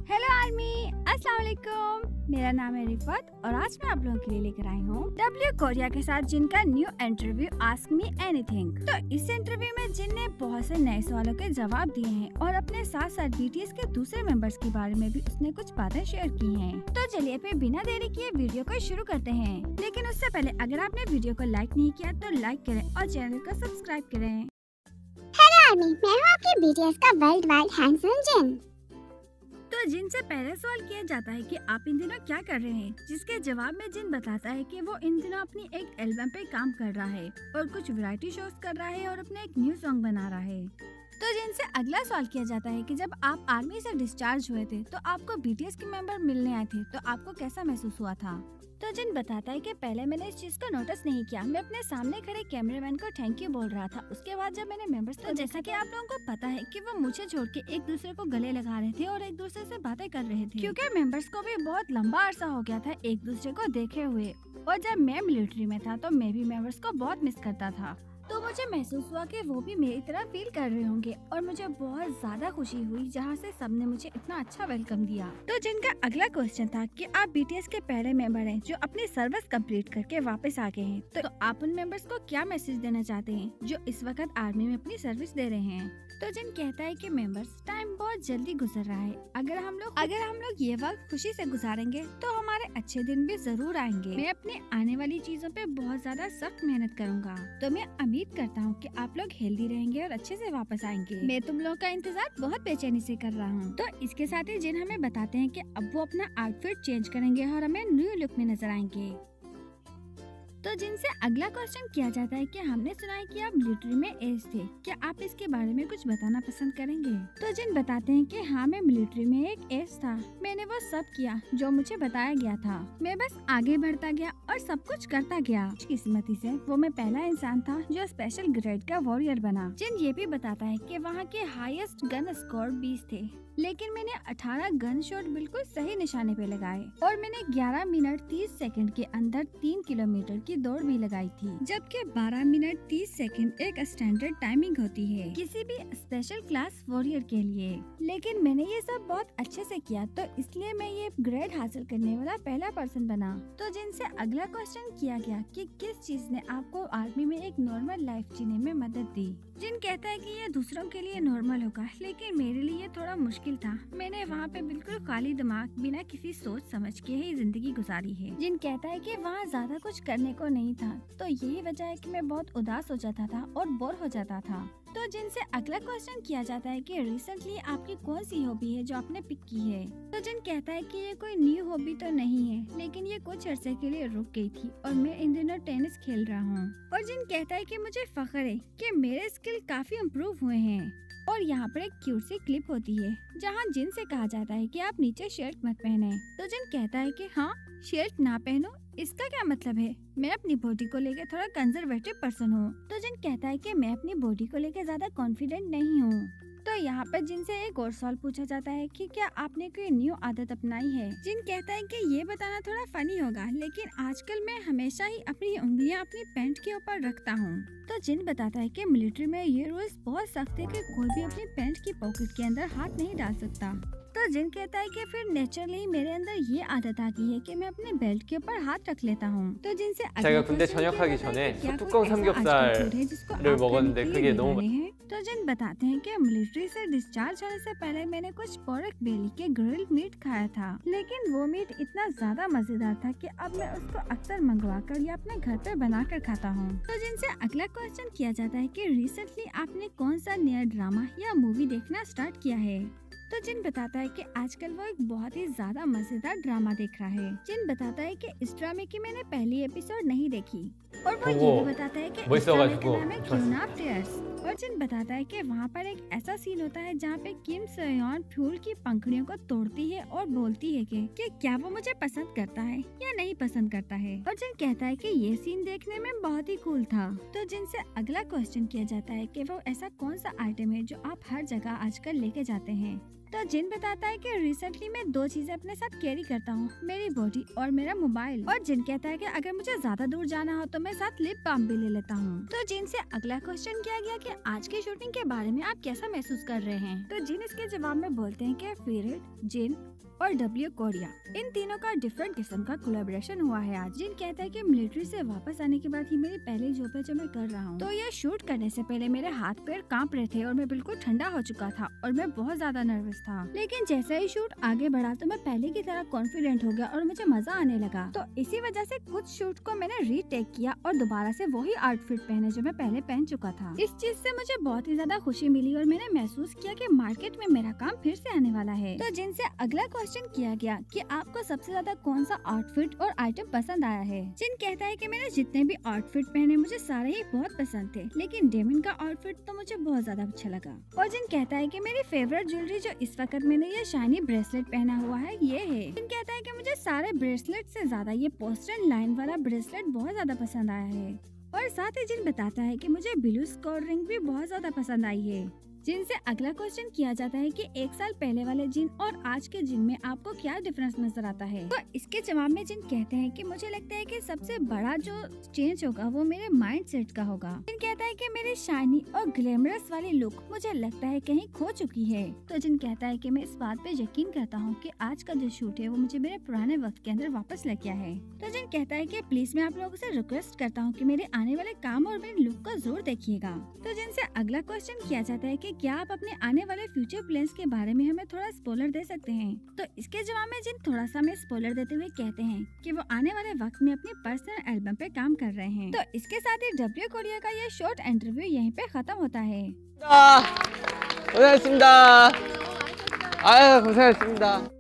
Hello army, अस्सलाम वालेकुम। मेरा नाम है रिफत और आज मैं आप लोगों के लिए लेकर आई हूँ डब्ल्यू कोरिया के साथ जिन का new interview ask me anything. तो इस इंटरव्यू में जिन ने बहुत से नए सवालों के जवाब दिए हैं और अपने साथ साथ बीटीएस के दूसरे मेंबर्स के बारे में भी उसने कुछ बातें शेयर की हैं। तो चलिए फिर बिना देरी किए वीडियो को शुरू करते हैं। लेकिन उससे पहले अगर आपने वीडियो को लाइक नहीं किया तो लाइक करें और चैनल को सब्सक्राइब करें। हेलो आर्मी, मैं हूँ आपके बीटीएस का वर्ल्ड वाइड हैंडसम जिन। तो जिन से पहले सवाल किया जाता है कि आप इन दिनों क्या कर रहे हैं, जिसके जवाब में जिन बताता है कि वो इन दिनों अपनी एक एल्बम पे काम कर रहा है और कुछ वैरायटी शोज कर रहा है और अपने एक न्यू सॉन्ग बना रहा है। तो जिनसे अगला सवाल किया जाता है कि जब आप आर्मी से डिस्चार्ज हुए थे तो आपको बीटीएस के मेंबर मिलने आए थे, तो आपको कैसा महसूस हुआ था। तो जिन बताता है कि पहले मैंने इस चीज को नोटिस नहीं किया, मैं अपने सामने खड़े कैमरामैन को थैंक यू बोल रहा था। उसके बाद जब मैंने मेंबर्स को जैसा कि आप लोगों को पता है कि वो मुझे छोड़ के एक दूसरे को गले लगा रहे थे और एक दूसरे से बातें कर रहे थे, क्योंकि मेंबर्स को भी बहुत लंबा अरसा हो गया था एक दूसरे को देखे हुए। और जब मैं मिलिट्री में था तो मैं भी मेंबर्स को बहुत मिस करता था। तो मुझे महसूस हुआ कि वो भी मेरी तरह फील कर रहे होंगे और मुझे बहुत ज्यादा खुशी हुई जहाँ से सबने मुझे इतना अच्छा वेलकम दिया। तो जिनका अगला क्वेश्चन था कि आप बीटीएस के पहले मेंबर हैं जो अपनी सर्विस कंप्लीट करके वापस आ गए हैं, तो आप उन मेंबर्स को क्या मैसेज देना चाहते हैं जो इस वक्त आर्मी में अपनी सर्विस दे रहे हैं। तो जिन कहता है कि मेंबर्स, टाइम बहुत जल्दी गुजर रहा है। अगर हम लोग ये वक्त खुशी से गुजारेंगे तो हमारे अच्छे दिन भी जरूर आएंगे। मैं अपने आने वाली चीजों पे बहुत ज्यादा सख्त मेहनत करूंगा। तो मैं उम्मीद करता हूँ कि आप लोग हेल्दी रहेंगे और अच्छे से वापस आएंगे। मैं तुम लोगों का इंतजार बहुत बेचैनी से कर रहा हूँ। तो इसके साथ ही जिन हमें बताते हैं कि अब वो अपना आउटफिट चेंज करेंगे और हमें न्यू लुक में नजर आएंगे। तो जिनसे अगला क्वेश्चन किया जाता है कि हमने सुना है कि आप मिलिट्री में एज थे, क्या आप इसके बारे में कुछ बताना पसंद करेंगे। तो जिन बताते हैं कि हाँ, मैं मिलिट्री में एक एज था। मैंने वो सब किया जो मुझे बताया गया था। मैं बस आगे बढ़ता गया और सब कुछ करता गया। किस्मती से वो मैं पहला इंसान था जो स्पेशल ग्रेड का वॉरियर बना। जिन ये भी बताता है कि वहाँ के हाईएस्ट गन स्कोर 20 थे, लेकिन मैंने 18 गन शॉट बिल्कुल सही निशाने पे लगाए और मैंने 11 मिनट 30 सेकंड के अंदर 3 किलोमीटर की दौड़ भी लगाई थी, जबकि 12 मिनट 30 सेकंड एक स्टैंडर्ड टाइमिंग होती है किसी भी स्पेशल क्लास वॉरियर के लिए। लेकिन मैंने ये सब बहुत अच्छे से किया, तो इसलिए मैं ये ग्रेड हासिल करने वाला पहला पर्सन बना। तो जिनसे अगला क्वेश्चन किया गया कि किस चीज ने आपको आर्मी में एक नॉर्मल लाइफ जीने में मदद दी। जिन कहता है कि ये दूसरों के लिए नॉर्मल होगा, लेकिन मेरे लिए थोड़ा मुश्किल था। मैंने वहाँ पे बिल्कुल खाली दिमाग बिना किसी सोच समझ के ही जिंदगी गुजारी है। जिन कहता है कि वहाँ ज्यादा कुछ करने को नहीं था, तो यही वजह है कि मैं बहुत उदास हो जाता था और बोर हो जाता था। तो जिनसे अगला क्वेश्चन किया जाता है कि रिसेंटली आपकी कौन सी हॉबी है जो आपने पिक की है। तो जिन कहता है कि ये कोई न्यू हॉबी तो नहीं है, लेकिन ये कुछ अरसे के लिए रुक गई थी और मैं इन दिनों टेनिस खेल रहा हूँ। और जिन कहता है कि मुझे फख्र है कि मेरे स्किल काफी इम्प्रूव हुए हैं। और यहाँ पर एक क्यूट सी क्लिप होती है जहाँ जिन से कहा जाता है कि आप नीचे शर्ट मत पहने। तो जिन कहता है कि हाँ, शर्ट ना पहनो, इसका क्या मतलब है। मैं अपनी बॉडी को लेकर थोड़ा कंजर्वेटिव पर्सन हूँ। तो जिन कहता है कि मैं अपनी बॉडी को लेकर ज्यादा कॉन्फिडेंट नहीं हूँ। तो यहाँ पर जिनसे एक और सवाल पूछा जाता है कि क्या आपने कोई न्यू आदत अपनाई है। जिन कहता है कि ये बताना थोड़ा फनी होगा, लेकिन आजकल मैं हमेशा ही अपनी उंगलियाँ अपनी पैंट के ऊपर रखता हूँ। तो जिन बताता है कि मिलिट्री में ये रूल्स बहुत सख्त है कि कोई भी अपनी पैंट की पॉकेट के अंदर हाथ नहीं डाल सकता। तो जिन कहता है कि फिर नेचुरली मेरे अंदर ये आदत आ गई है कि मैं अपने बेल्ट के ऊपर हाथ रख लेता हूँ। तो जिनसे 제가 군대 전역하기 전에 소뚜껑 삼겹살을 먹었는데 그게 너무 तो जिन बताते हैं कि मिलिट्री से डिस्चार्ज होने से पहले मैंने कुछ पोर्क बेली के ग्रिल्ड मीट खाया था, लेकिन वो मीट इतना ज्यादा मजेदार था कि अब मैं उसको अक्सर मंगवा कर या अपने घर पे बना कर खाता हूँ। तो जिनसे अगला क्वेश्चन किया जाता है कि रिसेंटली आपने कौन सा नया ड्रामा या मूवी देखना स्टार्ट किया है। तो जिन बताता है कि आजकल वो एक बहुत ही ज्यादा मजेदार ड्रामा देख रहा है। जिन बताता है कि इस ड्रामे की मैंने पहली एपिसोड नहीं देखी और वो ये भी बताता है कि इस ड्रामे का नाम है क्यून ऑफ टीयर्स। और जिन बताता है कि वहाँ पर एक ऐसा सीन होता है जहाँ पे किम सोयोन फ्यूल की पंखुड़ियों को तोड़ती है और बोलती है कि क्या वो मुझे पसंद करता है या नहीं पसंद करता है। और जिन कहता है कि ये सीन देखने में बहुत ही कूल था। तो जिनसे अगला क्वेश्चन किया जाता है कि वो ऐसा कौन सा आइटम है जो आप हर जगह आजकल लेके जाते हैं। तो जिन बताता है कि रिसेंटली मैं 2 चीजें अपने साथ कैरी करता हूँ, मेरी बॉडी और मेरा मोबाइल। और जिन कहता है कि अगर मुझे ज्यादा दूर जाना हो तो मैं साथ लिप बाम भी ले लेता हूँ। तो जिन से अगला क्वेश्चन किया गया कि आज की शूटिंग के बारे में आप कैसा महसूस कर रहे हैं। तो जिन इसके जवाब में बोलते हैं कि फीरिड, जिन और डब्ल्यू कोरिया, इन तीनों का डिफरेंट किस्म का कोलैबोरेशन हुआ है आज। जिन कहता है कि मिलिट्री से वापस आने के बाद ही मेरी पहली जॉब है जो मैं कर रहा हूँ। तो ये शूट करने से पहले मेरे हाथ पैर कांप रहे थे और मैं बिल्कुल ठंडा हो चुका था और मैं बहुत ज्यादा नर्वस था। लेकिन जैसे ही शूट आगे बढ़ा तो मैं पहले की तरह कॉन्फिडेंट हो गया और मुझे मजा आने लगा। तो इसी वजह से कुछ शूट को मैंने रीटेक किया और दोबारा से वही आउटफिट पहने जो मैं पहले पहन चुका था। इस चीज से मुझे बहुत ही ज्यादा खुशी मिली और मैंने महसूस किया कि मार्केट में मेरा काम फिर से आने वाला है। तो जिनसे अगला क्वेश्चन किया गया कि आपको सबसे ज्यादा कौन सा आउटफिट और आइटम पसंद आया है। जिन कहता है कि मैंने जितने भी आउटफिट पहने मुझे सारे ही बहुत पसंद थे, लेकिन डेमिन का आउटफिट तो मुझे बहुत ज्यादा अच्छा लगा। और जिन कहता है कि मेरी फेवरेट ज्वेलरी जो इस वक्त मैंने ये शाइनी ब्रेसलेट पहना हुआ है ये है। जिन कहता है कि मुझे सारे ब्रेसलेट से ज्यादा ये पोस्टर लाइन वाला ब्रेसलेट बहुत ज्यादा पसंद आया है। और साथ ही जिन बताता है कि मुझे ब्लू स्कोर रिंग भी बहुत ज्यादा पसंद आई है। जिनसे अगला क्वेश्चन किया जाता है कि 1 साल पहले वाले जिन और आज के जिन में आपको क्या डिफरेंस नजर आता है। तो इसके जवाब में जिन कहते हैं कि मुझे लगता है कि सबसे बड़ा जो चेंज होगा वो मेरे माइंड सेट का होगा। जिन कहता है कि मेरी शाइनी और ग्लैमरस वाली लुक मुझे लगता है कहीं खो चुकी है। तो जिन कहता है कि मैं इस बात पे यकीन करता हूँ कि आज का जो शूट है वो मुझे मेरे पुराने वक्त के अंदर वापस ले गया है। तो जिन कहता है कि प्लीज मैं आप लोगों से रिक्वेस्ट करता हूँ कि मेरे आने वाले काम और मेरे लुक को जरूर देखिएगा। तो जिनसे अगला क्वेश्चन किया जाता है कि क्या आप अपने आने वाले फ्यूचर प्लान्स के बारे में हमें थोड़ा स्पॉइलर दे सकते हैं। तो इसके जवाब में जिन थोड़ा सा में स्पॉइलर देते हुए कहते हैं कि वो आने वाले वक्त में अपनी पर्सनल एल्बम पे काम कर रहे हैं। तो इसके साथ ही डब्ल्यू कोरिया का ये शॉर्ट इंटरव्यू यहीं पे खत्म होता है। 고생했습니다. 아유, 고생했습니다.